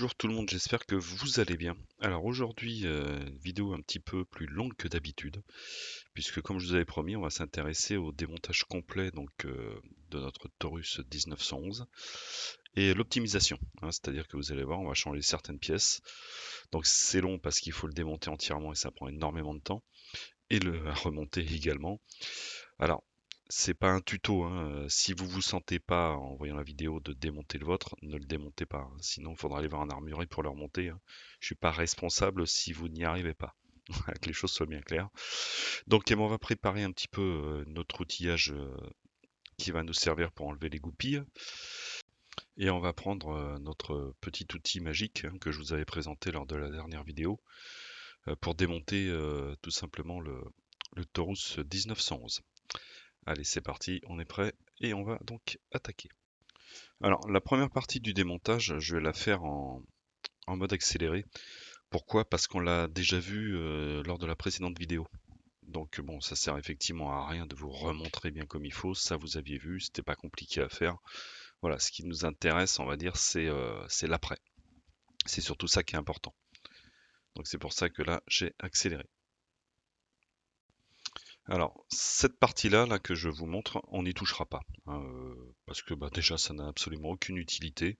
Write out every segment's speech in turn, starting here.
Bonjour tout le monde, j'espère que vous allez bien. Alors aujourd'hui, une vidéo un petit peu plus longue que d'habitude, puisque comme je vous avais promis, on va s'intéresser au démontage complet de notre Taurus 1911 et l'optimisation, hein, c'est-à-dire que vous allez voir, on va changer certaines pièces. Donc c'est long parce qu'il faut le démonter entièrement et ça prend énormément de temps, et le à remonter également. Alors, c'est pas un tuto, hein, si vous vous sentez pas, en voyant la vidéo, de démonter le vôtre, ne le démontez pas, hein. Sinon, il faudra aller voir un armurier pour le remonter, hein. Je suis pas responsable si vous n'y arrivez pas. Voilà, que les choses soient bien claires. Donc, on va préparer un petit peu notre outillage qui va nous servir pour enlever les goupilles. Et on va prendre notre petit outil magique, hein, que je vous avais présenté lors de la dernière vidéo pour démonter tout simplement le Taurus 1911. Allez, c'est parti, on est prêt et on va donc attaquer. Alors, la première partie du démontage, je vais la faire en mode accéléré. Pourquoi? Parce qu'on l'a déjà vu lors de la précédente vidéo. Donc bon, ça sert effectivement à rien de vous remontrer bien comme il faut. Ça, vous aviez vu, c'était pas compliqué à faire. Voilà, ce qui nous intéresse, on va dire, c'est l'après. C'est surtout ça qui est important. Donc c'est pour ça que là, j'ai accéléré. Alors, cette partie-là là, que je vous montre, on n'y touchera pas, hein, parce que bah, déjà, ça n'a absolument aucune utilité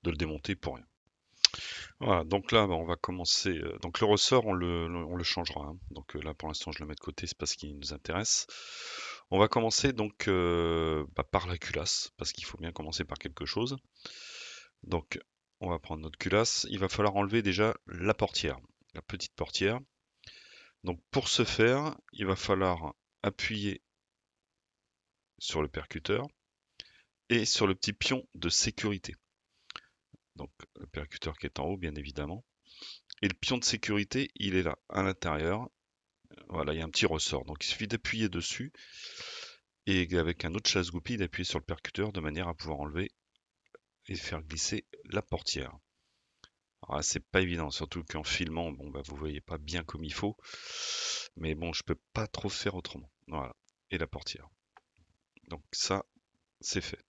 de le démonter pour rien. Voilà, donc là, bah, on va commencer. Donc le ressort, on le changera, hein. Donc là, pour l'instant, je le mets de côté, c'est parce qu'il nous intéresse. On va commencer donc bah, par la culasse, parce qu'il faut bien commencer par quelque chose. Donc, on va prendre notre culasse. Il va falloir enlever déjà la portière, la petite portière. Donc pour ce faire, il va falloir appuyer sur le percuteur et sur le petit pion de sécurité. Donc le percuteur qui est en haut, bien évidemment. Et le pion de sécurité, il est là, à l'intérieur. Voilà, il y a un petit ressort. Donc il suffit d'appuyer dessus et avec un autre chasse-goupille d'appuyer sur le percuteur de manière à pouvoir enlever et faire glisser la portière. Alors là, c'est pas évident, surtout qu'en filmant, bon bah vous voyez pas bien comme il faut. Mais bon, je peux pas trop faire autrement. Voilà. Et la portière. Donc ça, c'est fait.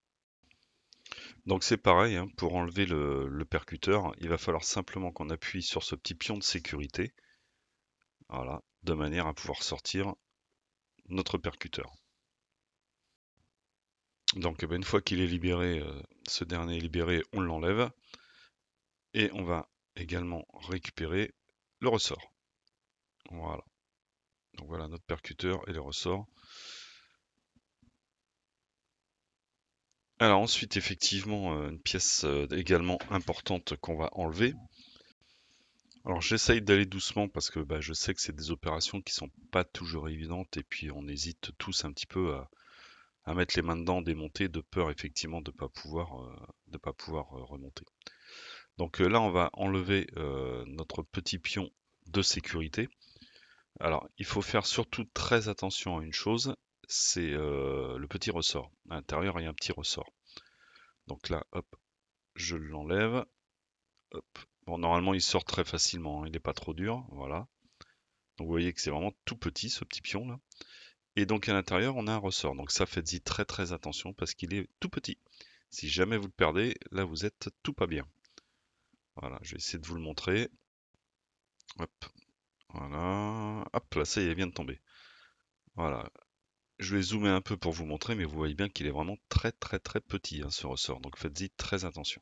Donc c'est pareil, hein, pour enlever le percuteur, il va falloir simplement qu'on appuie sur ce petit pion de sécurité. Voilà, de manière à pouvoir sortir notre percuteur. Donc eh ben, une fois qu'il est libéré, ce dernier est libéré, on l'enlève et on va également récupérer le ressort. Voilà. Donc voilà notre percuteur et le ressort. Alors ensuite, effectivement, une pièce également importante qu'on va enlever. Alors j'essaye d'aller doucement parce que bah, je sais que c'est des opérations qui sont pas toujours évidentes et puis on hésite tous un petit peu à mettre les mains dedans, démonter, de peur effectivement de pas pouvoir remonter. Donc là, on va enlever notre petit pion de sécurité. Alors, il faut faire surtout très attention à une chose, c'est le petit ressort. À l'intérieur, il y a un petit ressort. Donc là, hop, je l'enlève. Hop. Bon, normalement, il sort très facilement, hein, il n'est pas trop dur. Voilà. Donc vous voyez que c'est vraiment tout petit, ce petit pion là. Et donc à l'intérieur, on a un ressort. Donc ça, faites-y très très attention parce qu'il est tout petit. Si jamais vous le perdez, là, vous êtes tout pas bien. Voilà, je vais essayer de vous le montrer. Hop, voilà. Hop, là, ça y est, il vient de tomber. Voilà. Je vais zoomer un peu pour vous montrer, mais vous voyez bien qu'il est vraiment très très très petit, hein, ce ressort. Donc faites-y très attention.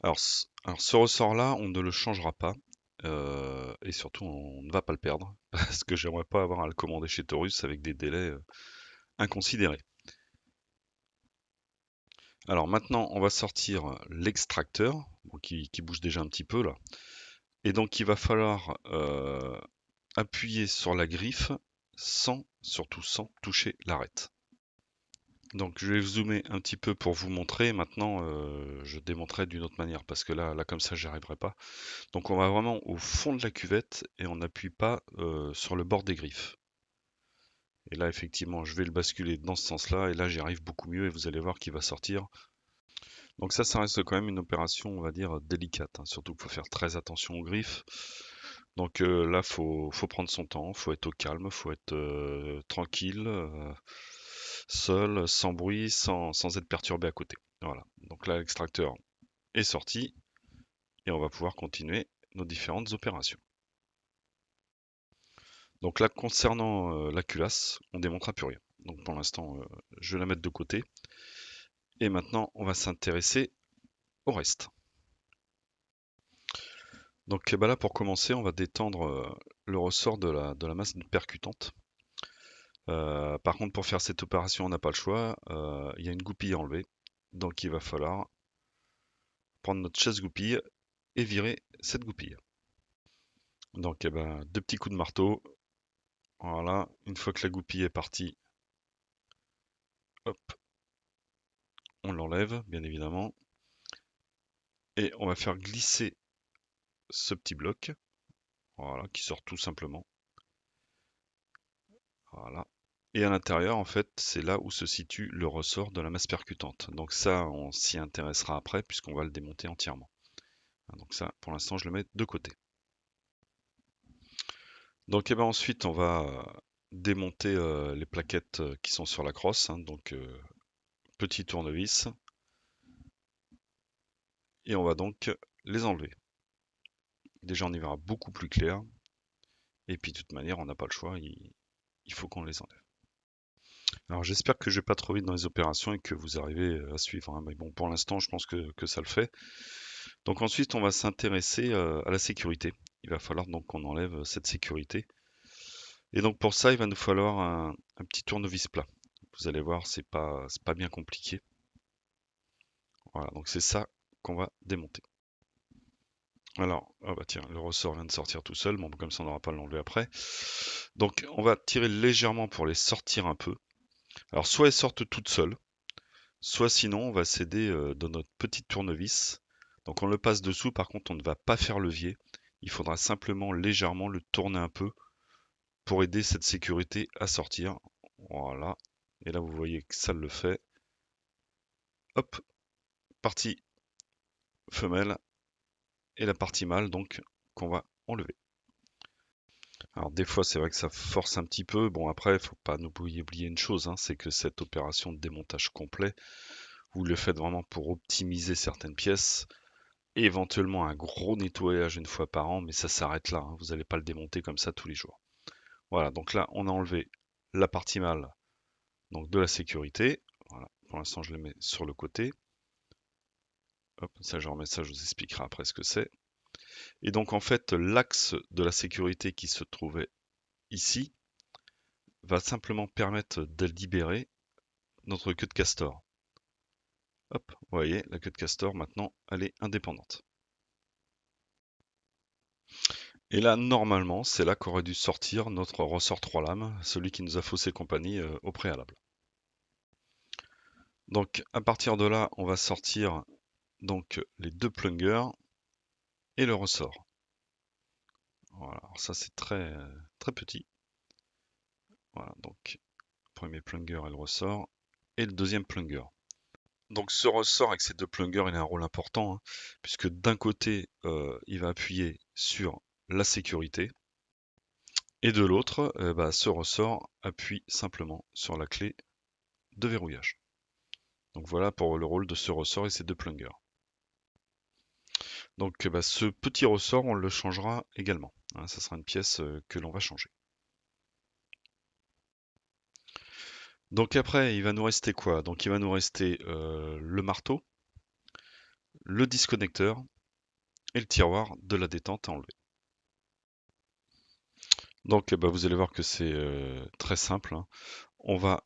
Alors ce ressort-là, on ne le changera pas. Et surtout, on ne va pas le perdre. Parce que j'aimerais pas avoir à le commander chez Taurus avec des délais inconsidérés. Alors maintenant, on va sortir l'extracteur, bon, qui bouge déjà un petit peu là. Et donc il va falloir appuyer sur la griffe surtout sans toucher l'arête. Donc je vais zoomer un petit peu pour vous montrer. Maintenant, je démontrerai d'une autre manière parce que là comme ça, j'y arriverai pas. Donc on va vraiment au fond de la cuvette et on n'appuie pas sur le bord des griffes. Et là, effectivement, je vais le basculer dans ce sens-là et là, j'y arrive beaucoup mieux et vous allez voir qu'il va sortir. Donc ça reste quand même une opération, on va dire, délicate, hein. Surtout qu'il faut faire très attention aux griffes. Donc là, faut prendre son temps, faut être au calme, faut être tranquille, seul, sans bruit, sans être perturbé à côté. Voilà. Donc là, l'extracteur est sorti. et on va pouvoir continuer nos différentes opérations. Donc là, concernant la culasse, on démontera plus rien. Donc pour l'instant, je vais la mettre de côté. Et maintenant, on va s'intéresser au reste. Donc bah là, pour commencer, on va détendre le ressort de la masse percutante. Par contre, pour faire cette opération, on n'a pas le choix. Il y a une goupille à enlever. Donc il va falloir prendre notre chasse-goupille et virer cette goupille. Donc deux petits coups de marteau. Voilà, une fois que la goupille est partie, hop, on l'enlève, bien évidemment. Et on va faire glisser ce petit bloc, voilà, qui sort tout simplement. Voilà. Et à l'intérieur, en fait, c'est là où se situe le ressort de la masse percutante. Donc ça, on s'y intéressera après, puisqu'on va le démonter entièrement. Donc ça, pour l'instant, je le mets de côté. Donc ensuite, on va démonter les plaquettes qui sont sur la crosse. Donc petit tournevis. Et on va donc les enlever. Déjà, on y verra beaucoup plus clair. Et puis, de toute manière, on n'a pas le choix. Il faut qu'on les enlève. Alors j'espère que je vais pas trop vite dans les opérations et que vous arrivez à suivre, hein. Mais bon, pour l'instant, je pense que ça le fait. Donc ensuite, on va s'intéresser à la sécurité. Il va falloir donc qu'on enlève cette sécurité. Et donc pour ça, il va nous falloir un petit tournevis plat. Vous allez voir, c'est pas bien compliqué. Voilà, donc c'est ça qu'on va démonter. Alors, ah bah tiens, le ressort vient de sortir tout seul. Bon, comme ça, on n'aura pas à l'enlever après. Donc, on va tirer légèrement pour les sortir un peu. Alors, soit elles sortent toutes seules, soit sinon, on va s'aider de notre petit tournevis. Donc on le passe dessous, par contre on ne va pas faire levier. Il faudra simplement légèrement le tourner un peu pour aider cette sécurité à sortir. Voilà. Et là vous voyez que ça le fait. Hop, partie femelle et la partie mâle donc qu'on va enlever. Alors des fois c'est vrai que ça force un petit peu. Bon après, il faut pas nous oublier une chose, hein, c'est que cette opération de démontage complet, vous le faites vraiment pour optimiser certaines pièces. Et éventuellement un gros nettoyage une fois par an, mais ça s'arrête là, hein. Vous n'allez pas le démonter comme ça tous les jours. Voilà, donc là on a enlevé la partie mâle donc de la sécurité. Voilà, pour l'instant je le mets sur le côté. Hop, ça je remets ça, je vous expliquerai après ce que c'est. Et donc en fait l'axe de la sécurité qui se trouvait ici va simplement permettre de libérer notre queue de castor. Hop, vous voyez, la queue de castor maintenant elle est indépendante. Et là, normalement, c'est là qu'aurait dû sortir notre ressort 3 lames, celui qui nous a faussé compagnie au préalable. Donc à partir de là, on va sortir donc les deux plungers et le ressort. Voilà, alors ça c'est très très petit. Voilà, donc premier plunger et le ressort, et le deuxième plunger. Donc ce ressort avec ces deux plungers, il a un rôle important, hein, puisque d'un côté, il va appuyer sur la sécurité, et de l'autre, ce ressort appuie simplement sur la clé de verrouillage. Donc voilà pour le rôle de ce ressort et ces deux plungers. Donc ce petit ressort, on le changera également, hein, ça sera une pièce que l'on va changer. Donc après, il va nous rester quoi? Donc il va nous rester le marteau, le disconnecteur et le tiroir de la détente à enlever. Donc vous allez voir que c'est très simple, hein. On va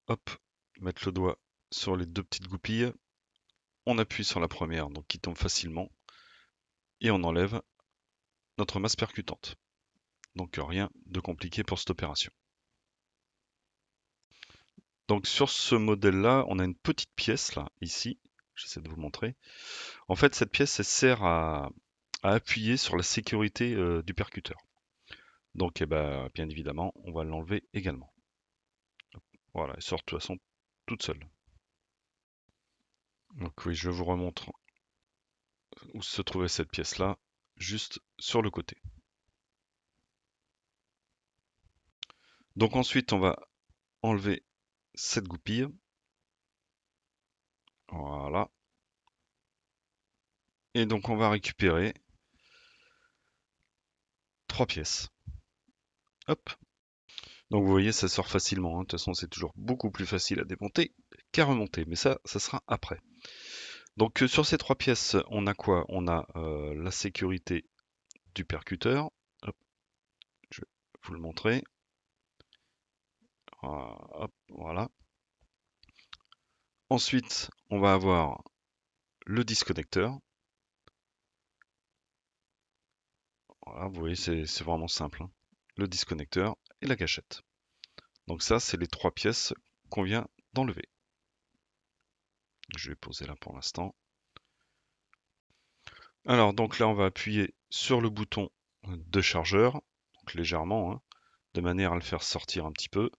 hop, mettre le doigt sur les deux petites goupilles, on appuie sur la première, donc qui tombe facilement, et on enlève notre masse percutante. Donc rien de compliqué pour cette opération. Donc sur ce modèle-là, on a une petite pièce là, ici, j'essaie de vous montrer. En fait, cette pièce, elle sert à appuyer sur la sécurité du percuteur. Donc bien évidemment, on va l'enlever également. Voilà, elle sort de toute façon toute seule. Donc oui, je vous remontre où se trouvait cette pièce-là, juste sur le côté. Donc ensuite, on va enlever cette goupille. Voilà. Et donc on va récupérer 3 pièces. Hop. Donc vous voyez, ça sort facilement, hein. De toute façon, c'est toujours beaucoup plus facile à démonter qu'à remonter. Mais ça sera après. Donc sur ces 3 pièces, on a quoi? On a la sécurité du percuteur. Hop, je vais vous le montrer. Hop, voilà. Ensuite, on va avoir le disconnecteur. Voilà, vous voyez, c'est vraiment simple, hein. Le disconnecteur et la gâchette. Donc ça, c'est les 3 pièces qu'on vient d'enlever. Je vais poser là pour l'instant. Alors donc là, on va appuyer sur le bouton de chargeur, donc légèrement, hein, de manière à le faire sortir un petit peu.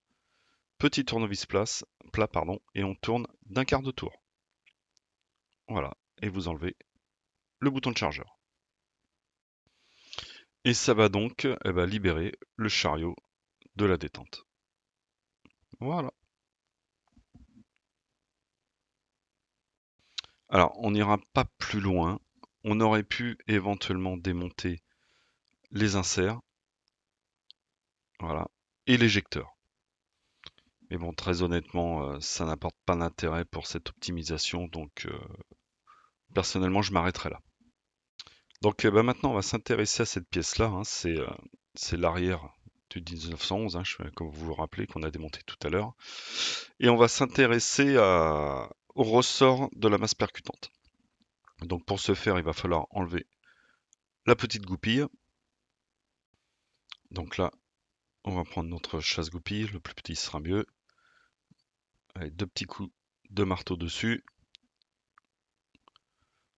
Petit tournevis plat, pardon, et on tourne d'un quart de tour. Voilà, et vous enlevez le bouton de chargeur. Et ça va donc libérer le chariot de la détente. Voilà. Alors, on n'ira pas plus loin. On aurait pu éventuellement démonter les inserts, voilà, et l'éjecteur. Mais bon, très honnêtement, ça n'apporte pas d'intérêt pour cette optimisation, donc personnellement, je m'arrêterai là. Donc maintenant, on va s'intéresser à cette pièce-là, hein. C'est l'arrière du 1911, hein, comme vous vous rappelez, qu'on a démonté tout à l'heure. Et on va s'intéresser au ressort de la masse percutante. Donc pour ce faire, il va falloir enlever la petite goupille. Donc là, on va prendre notre chasse-goupille, le plus petit sera mieux. Allez, 2 petits coups de marteau dessus.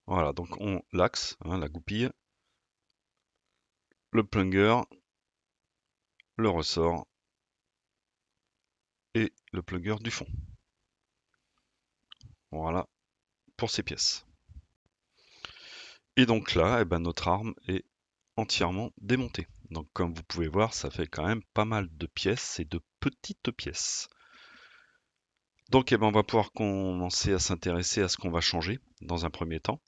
Voilà, donc on l'axe, hein, la goupille, le plunger, le ressort et le plunger du fond. Voilà pour ces pièces. Et donc là, notre arme est entièrement démontée. Donc comme vous pouvez voir, ça fait quand même pas mal de pièces et de petites pièces. Donc on va pouvoir commencer à s'intéresser à ce qu'on va changer dans un premier temps.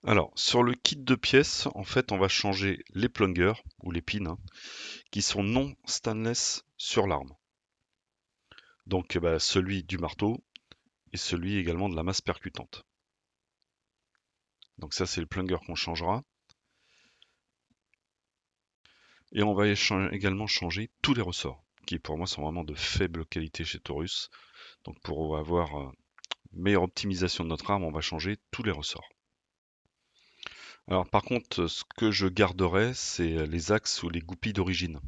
Alors, sur le kit de pièces, en fait, on va changer les plungers, ou les pins, hein, qui sont non stainless sur l'arme. Donc celui du marteau et celui également de la masse percutante. Donc ça, c'est le plunger qu'on changera. Et on va également changer tous les ressorts, qui pour moi sont vraiment de faible qualité chez Taurus. Donc pour avoir meilleure optimisation de notre arme, on va changer tous les ressorts. Alors par contre, ce que je garderai, c'est les axes ou les goupilles d'origine.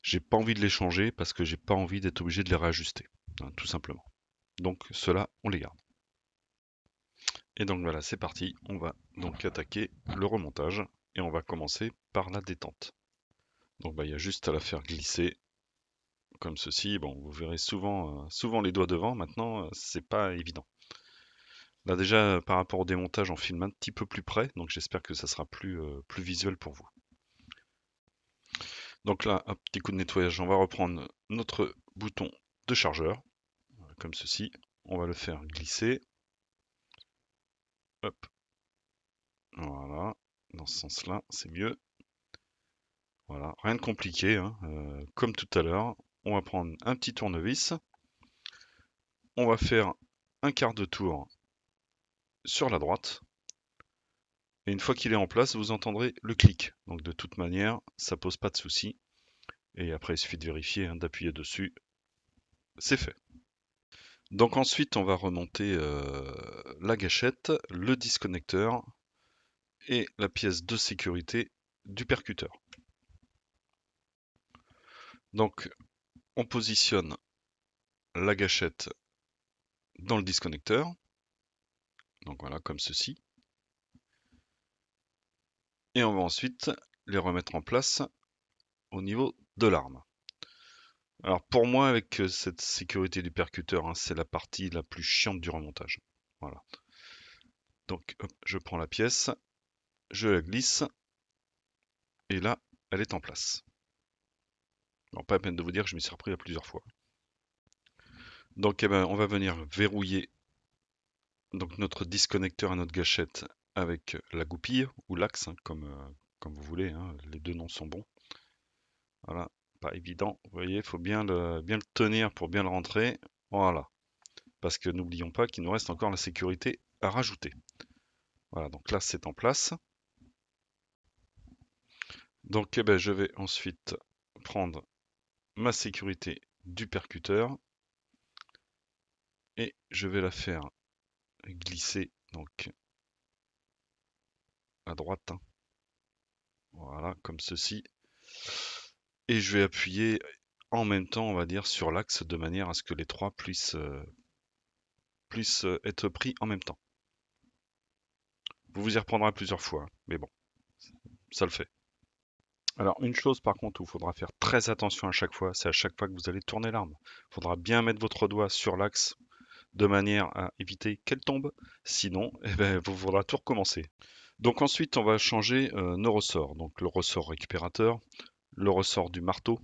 J'ai pas envie de les changer parce que j'ai pas envie d'être obligé de les réajuster, hein, tout simplement. Donc ceux-là, on les garde. Et donc voilà, c'est parti. On va donc attaquer le remontage et on va commencer par la détente. Donc il y a juste à la faire glisser comme ceci. Bon, vous verrez souvent les doigts devant. Maintenant, c'est pas évident. Là déjà, par rapport au démontage, on filme un petit peu plus près, donc j'espère que ça sera plus visuel pour vous. Donc là, un petit coup de nettoyage, on va reprendre notre bouton de chargeur, comme ceci. On va le faire glisser. Hop. Voilà, dans ce sens-là, c'est mieux. Voilà, rien de compliqué, hein. Comme tout à l'heure, on va prendre un petit tournevis. On va faire un quart de tour sur la droite. Et une fois qu'il est en place, vous entendrez le clic. Donc de toute manière, ça pose pas de souci. Et après, il suffit de vérifier, hein, d'appuyer dessus. C'est fait. Donc ensuite, on va remonter la gâchette, le disconnecteur et la pièce de sécurité du percuteur. Donc on positionne la gâchette dans le disconnecteur. Donc voilà, comme ceci. Et on va ensuite les remettre en place au niveau de l'arme. Alors pour moi, avec cette sécurité du percuteur, hein, c'est la partie la plus chiante du remontage. Voilà. Donc hop, je prends la pièce, je la glisse, et là, elle est en place. Alors pas la peine de vous dire que je m'y suis repris à plusieurs fois. Donc on va venir verrouiller donc notre disconnecteur à notre gâchette avec la goupille ou l'axe, hein, comme vous voulez, hein, les deux noms sont bons. Voilà, pas évident, vous voyez, il faut bien le tenir pour bien le rentrer. Voilà, parce que n'oublions pas qu'il nous reste encore la sécurité à rajouter. Voilà, donc là c'est en place. Donc eh ben, je vais ensuite prendre ma sécurité du percuteur et je vais la faire glisser donc à droite, hein. Voilà, comme ceci. Et je vais appuyer en même temps, on va dire, sur l'axe de manière à ce que les trois puissent être pris en même temps. Vous vous y reprendrez plusieurs fois, hein, mais bon, ça le fait. Alors, une chose par contre où il faudra faire très attention à chaque fois, c'est à chaque fois que vous allez tourner l'arme. Il faudra bien mettre votre doigt sur l'axe de manière à éviter qu'elle tombe. Sinon, eh ben, vous faudra tout recommencer. Donc ensuite, on va changer nos ressorts. Donc le ressort récupérateur, le ressort du marteau,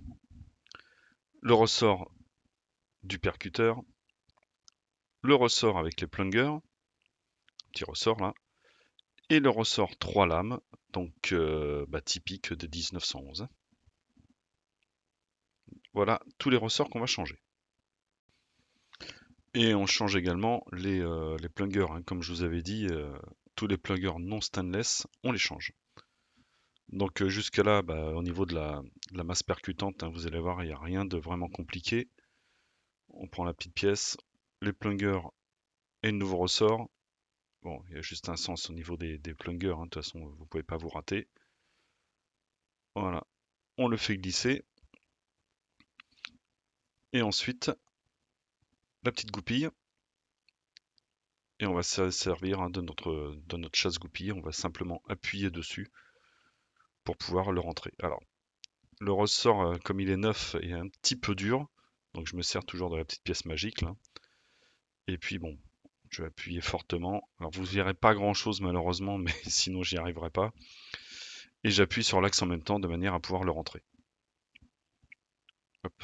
le ressort du percuteur, le ressort avec les plungers, petit ressort là, et le ressort 3 lames, donc typique de 1911. Voilà tous les ressorts qu'on va changer. Et on change également les plungers, hein. Comme je vous avais dit, tous les plungers non stainless, on les change. Donc jusque là, au niveau de la masse percutante, hein, vous allez voir, il n'y a rien de vraiment compliqué. On prend la petite pièce, les plungers et le nouveau ressort. Bon, il y a juste un sens au niveau des plungers, hein, de toute façon, vous ne pouvez pas vous rater. Voilà, on le fait glisser. Et ensuite, la petite goupille. Et on va se servir, hein, de notre chasse-goupille. On va simplement appuyer dessus pour pouvoir le rentrer. Alors, le ressort, comme il est neuf, est un petit peu dur. Donc je me sers toujours de la petite pièce magique là. Et puis bon, je vais appuyer fortement. Alors vous verrez pas grand chose malheureusement, mais sinon j'y arriverai pas. Et j'appuie sur l'axe en même temps de manière à pouvoir le rentrer. Hop.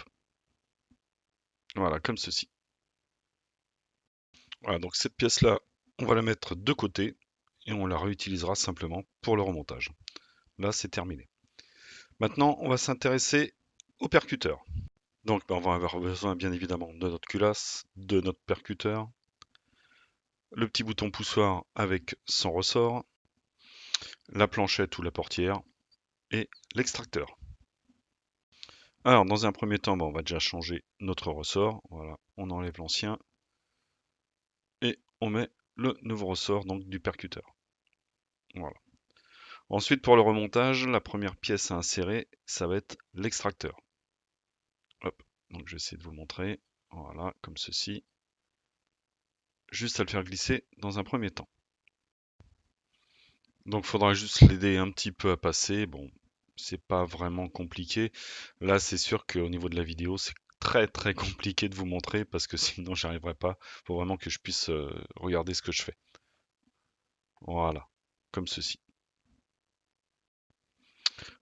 Voilà, comme ceci. Voilà, donc cette pièce-là, on va la mettre de côté et on la réutilisera simplement pour le remontage. Là, c'est terminé. Maintenant, on va s'intéresser au percuteur. Donc, on va avoir besoin bien évidemment de notre culasse, de notre percuteur, le petit bouton poussoir avec son ressort, la planchette ou la portière et l'extracteur. Alors, dans un premier temps, on va déjà changer notre ressort. Voilà, on enlève l'ancien et on met le nouveau ressort donc du percuteur. Voilà. Ensuite, pour le remontage, la première pièce à insérer, ça va être l'extracteur. Hop, donc je vais essayer de vous montrer. Voilà, comme ceci. Juste à le faire glisser dans un premier temps. Donc, il faudra juste l'aider un petit peu à passer. Bon, c'est pas vraiment compliqué. Là, c'est sûr qu'au niveau de la vidéo, c'est très compliqué de vous montrer parce que sinon, j'y arriverai pas. Il faut vraiment que je puisse regarder ce que je fais. Voilà, comme ceci.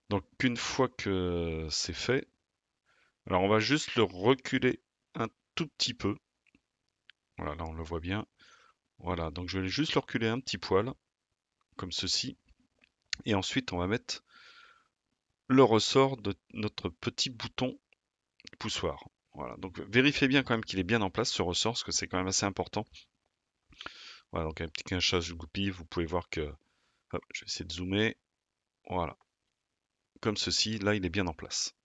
Donc, une fois que c'est fait, alors on va juste le reculer un tout petit peu. Voilà, là on le voit bien. Voilà, donc je vais juste le reculer un petit poil, comme ceci. Et ensuite, on va mettre le ressort de notre petit bouton poussoir. Voilà, donc vérifiez bien quand même qu'il est bien en place ce ressort, parce que c'est quand même assez important. Voilà, donc un petit quinchage de goupille, vous pouvez voir que... Hop, je vais essayer de zoomer. Voilà, comme ceci, là il est bien en place.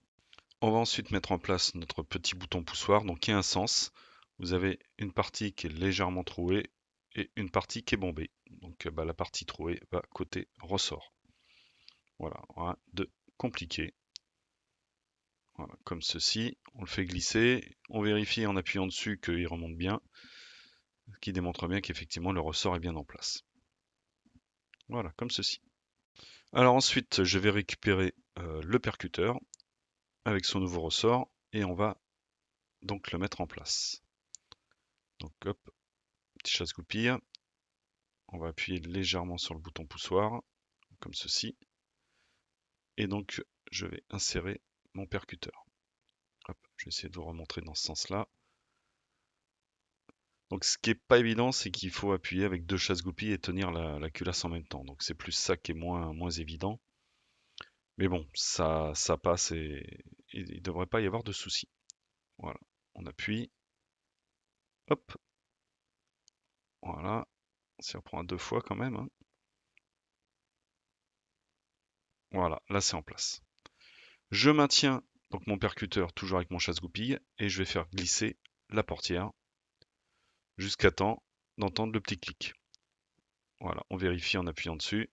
On va ensuite mettre en place notre petit bouton poussoir, donc qui a un sens. Vous avez une partie qui est légèrement trouée et une partie qui est bombée. Donc la partie trouée va côté ressort. Voilà, rien de compliqué. Voilà, comme ceci, on le fait glisser, on vérifie en appuyant dessus qu'il remonte bien, ce qui démontre bien qu'effectivement le ressort est bien en place. Voilà, comme ceci. Alors ensuite, je vais récupérer le percuteur avec son nouveau ressort et on va donc le mettre en place. Donc hop, petit chasse-goupille. On va appuyer légèrement sur le bouton poussoir, comme ceci. Et donc, je vais insérer mon percuteur. Hop, je vais essayer de vous remontrer dans ce sens-là. Donc ce qui est pas évident, c'est qu'il faut appuyer avec deux chasse-goupilles et tenir la culasse en même temps. Donc c'est plus ça qui est moins évident. Mais bon, ça passe et il ne devrait pas y avoir de soucis. Voilà, on appuie, hop, voilà, on s'y reprend à deux fois quand même, hein. Voilà, là c'est en place. Je maintiens donc mon percuteur toujours avec mon chasse-goupille et je vais faire glisser la portière jusqu'à temps d'entendre le petit clic. Voilà, on vérifie en appuyant dessus.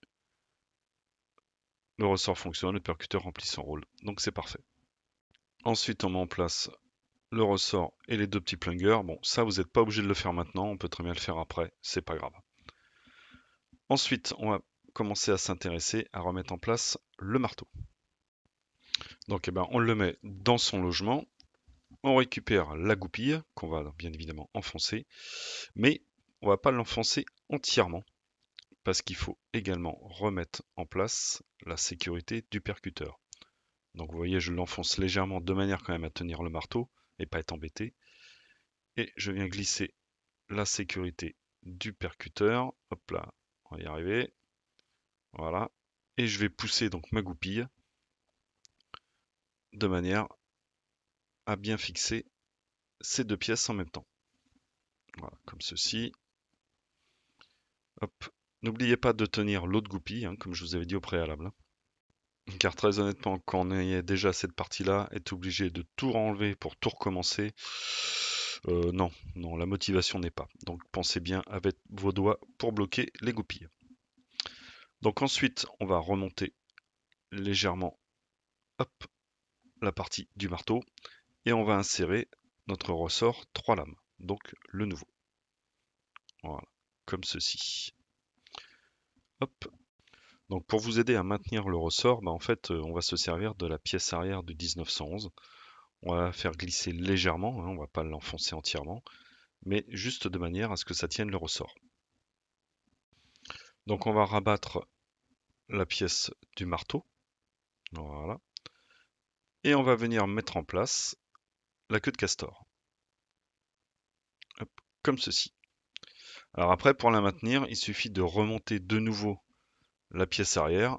Le ressort fonctionne, le percuteur remplit son rôle. Donc c'est parfait. Ensuite, on met en place le ressort et les deux petits plungers. Bon, ça, vous n'êtes pas obligé de le faire maintenant, on peut très bien le faire après, c'est pas grave. Ensuite, on va commencer à s'intéresser à remettre en place le marteau. Donc, eh ben, on le met dans son logement. On récupère la goupille, qu'on va bien évidemment enfoncer, mais on va pas l'enfoncer entièrement, parce qu'il faut également remettre en place la sécurité du percuteur. Donc vous voyez, je l'enfonce légèrement de manière quand même à tenir le marteau et pas être embêté. Et je viens glisser la sécurité du percuteur. Hop là, on va y arriver. Voilà. Et je vais pousser donc ma goupille de manière à bien fixer ces deux pièces en même temps. Voilà, comme ceci. Hop. N'oubliez pas de tenir l'autre goupille, hein, comme je vous avais dit au préalable, hein. Car très honnêtement, quand on est déjà cette partie-là, être obligé de tout enlever pour tout recommencer, non, non, la motivation n'est pas. Donc pensez bien avec vos doigts pour bloquer les goupilles. Donc ensuite, on va remonter légèrement, hop, la partie du marteau et on va insérer notre ressort 3 lames, donc le nouveau. Voilà, comme ceci. Hop. Donc pour vous aider à maintenir le ressort, en fait, on va se servir de la pièce arrière du 1911. On va la faire glisser légèrement, hein, on va pas l'enfoncer entièrement, mais juste de manière à ce que ça tienne le ressort. Donc on va rabattre la pièce du marteau, voilà, et on va venir mettre en place la queue de castor. Hop, comme ceci. Alors après, pour la maintenir, il suffit de remonter de nouveau la pièce arrière,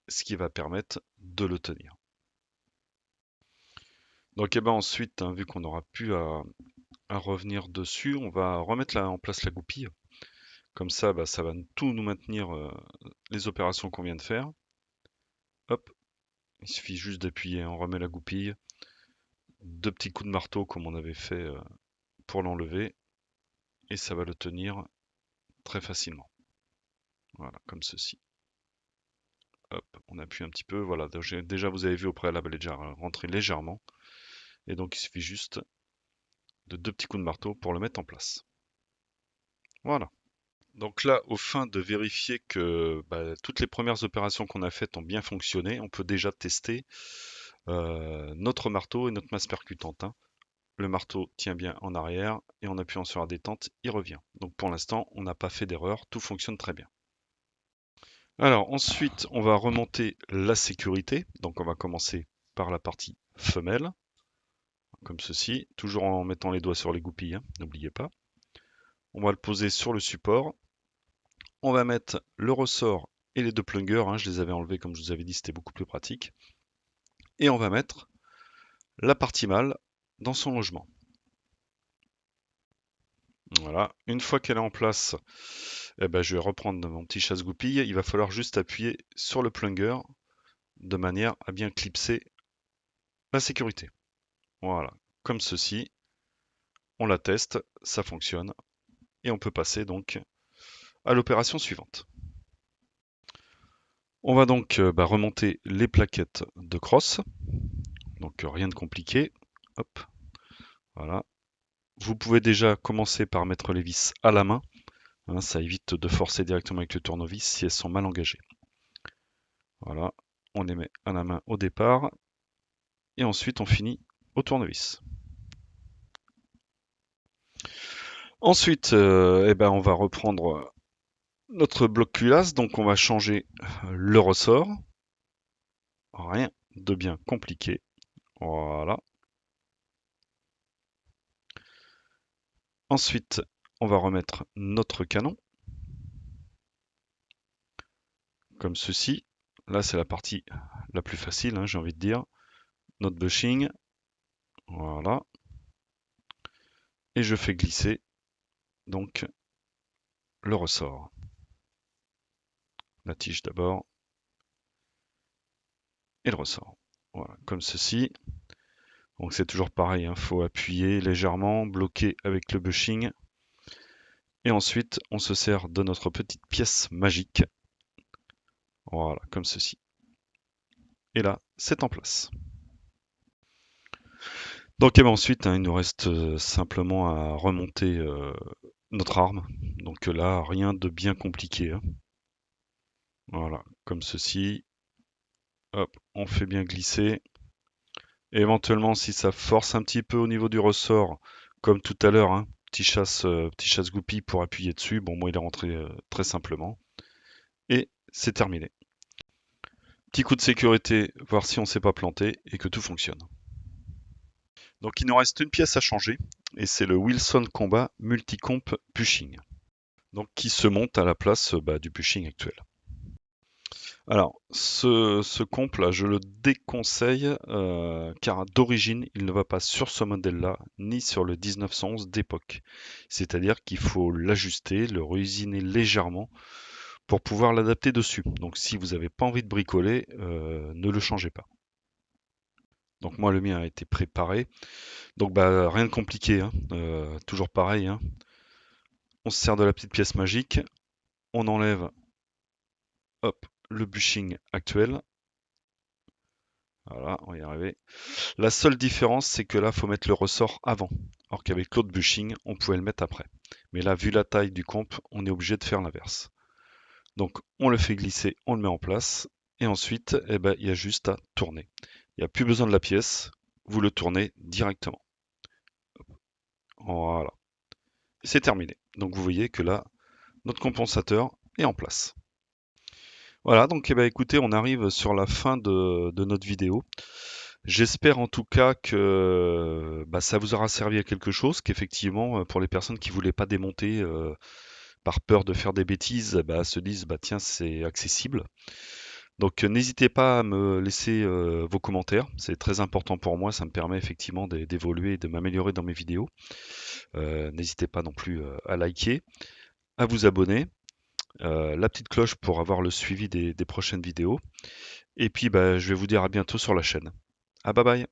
ce qui va permettre de le tenir. Donc ensuite, hein, vu qu'on n'aura plus à revenir dessus, on va remettre en place la goupille. Comme ça, ça va tout nous maintenir les opérations qu'on vient de faire. Hop, il suffit juste d'appuyer, on remet la goupille. Deux petits coups de marteau comme on avait fait pour l'enlever. Et ça va le tenir très facilement. Voilà, comme ceci. Hop, on appuie un petit peu. Voilà, déjà vous avez vu au préalable, elle est déjà rentrée légèrement. Et donc il suffit juste de deux petits coups de marteau pour le mettre en place. Voilà. Donc là, au fin de vérifier que toutes les premières opérations qu'on a faites ont bien fonctionné, on peut déjà tester notre marteau et notre masse percutante, hein. Le marteau tient bien en arrière et en appuyant sur la détente, il revient. Donc pour l'instant, on n'a pas fait d'erreur, tout fonctionne très bien. Alors ensuite, on va remonter la sécurité. Donc on va commencer par la partie femelle, comme ceci, toujours en mettant les doigts sur les goupilles, hein, n'oubliez pas. On va le poser sur le support. On va mettre le ressort et les deux plungers, hein, je les avais enlevés comme je vous avais dit, c'était beaucoup plus pratique. Et on va mettre la partie mâle dans son logement. Voilà, une fois qu'elle est en place, je vais reprendre mon petit chasse-goupille. Il va falloir juste appuyer sur le plunger de manière à bien clipser la sécurité. Voilà, comme ceci. On la teste, ça fonctionne. Et on peut passer donc à l'opération suivante. On va donc remonter les plaquettes de crosse. Donc rien de compliqué. Hop, voilà. Vous pouvez déjà commencer par mettre les vis à la main, hein, ça évite de forcer directement avec le tournevis si elles sont mal engagées. Voilà, on les met à la main au départ et ensuite on finit au tournevis. Ensuite, on va reprendre notre bloc culasse, donc on va changer le ressort. Rien de bien compliqué. Voilà. Ensuite, on va remettre notre canon, comme ceci. Là, c'est la partie la plus facile, hein, j'ai envie de dire. Notre bushing, voilà. Et je fais glisser donc le ressort. La tige d'abord et le ressort. Voilà, comme ceci. Donc c'est toujours pareil, hein, faut appuyer légèrement, bloquer avec le bushing. Et ensuite, on se sert de notre petite pièce magique. Voilà, comme ceci. Et là, c'est en place. Donc et ben ensuite, hein, il nous reste simplement à remonter notre arme. Donc là, rien de bien compliqué, hein. Voilà, comme ceci. Hop, on fait bien glisser. Et éventuellement, si ça force un petit peu au niveau du ressort, comme tout à l'heure, hein, petit chasse-goupille pour appuyer dessus. Bon, moi, il est rentré très simplement. Et c'est terminé. Petit coup de sécurité, voir si on ne s'est pas planté et que tout fonctionne. Donc il nous reste une pièce à changer, et c'est le Wilson Combat Multicomp Pushing. Donc qui se monte à la place du pushing actuel. Alors, ce comp là, je le déconseille car d'origine, il ne va pas sur ce modèle-là, ni sur le 1911 d'époque. C'est-à-dire qu'il faut l'ajuster, le réusiner légèrement pour pouvoir l'adapter dessus. Donc si vous n'avez pas envie de bricoler, ne le changez pas. Donc moi, le mien a été préparé. Donc rien de compliqué, hein. Toujours pareil, hein. On se sert de la petite pièce magique, on enlève, hop, le bushing actuel. Voilà, on va y arriver. La seule différence, c'est que là, il faut mettre le ressort avant. Alors qu'avec l'autre bushing, on pouvait le mettre après. Mais là, vu la taille du comp, on est obligé de faire l'inverse. Donc, on le fait glisser, on le met en place. Et ensuite, eh ben, il y a juste à tourner. Il n'y a plus besoin de la pièce. Vous le tournez directement. Voilà. C'est terminé. Donc, vous voyez que là, notre compensateur est en place. Voilà, donc eh ben, écoutez, on arrive sur la fin de notre vidéo. J'espère en tout cas que ça vous aura servi à quelque chose, qu'effectivement, pour les personnes qui voulaient pas démonter par peur de faire des bêtises, se disent tiens, c'est accessible. Donc n'hésitez pas à me laisser vos commentaires, c'est très important pour moi, ça me permet effectivement d'évoluer et de m'améliorer dans mes vidéos. N'hésitez pas non plus à liker, à vous abonner, la petite cloche pour avoir le suivi des prochaines vidéos. Et puis je vais vous dire à bientôt sur la chaîne. Ah bye bye.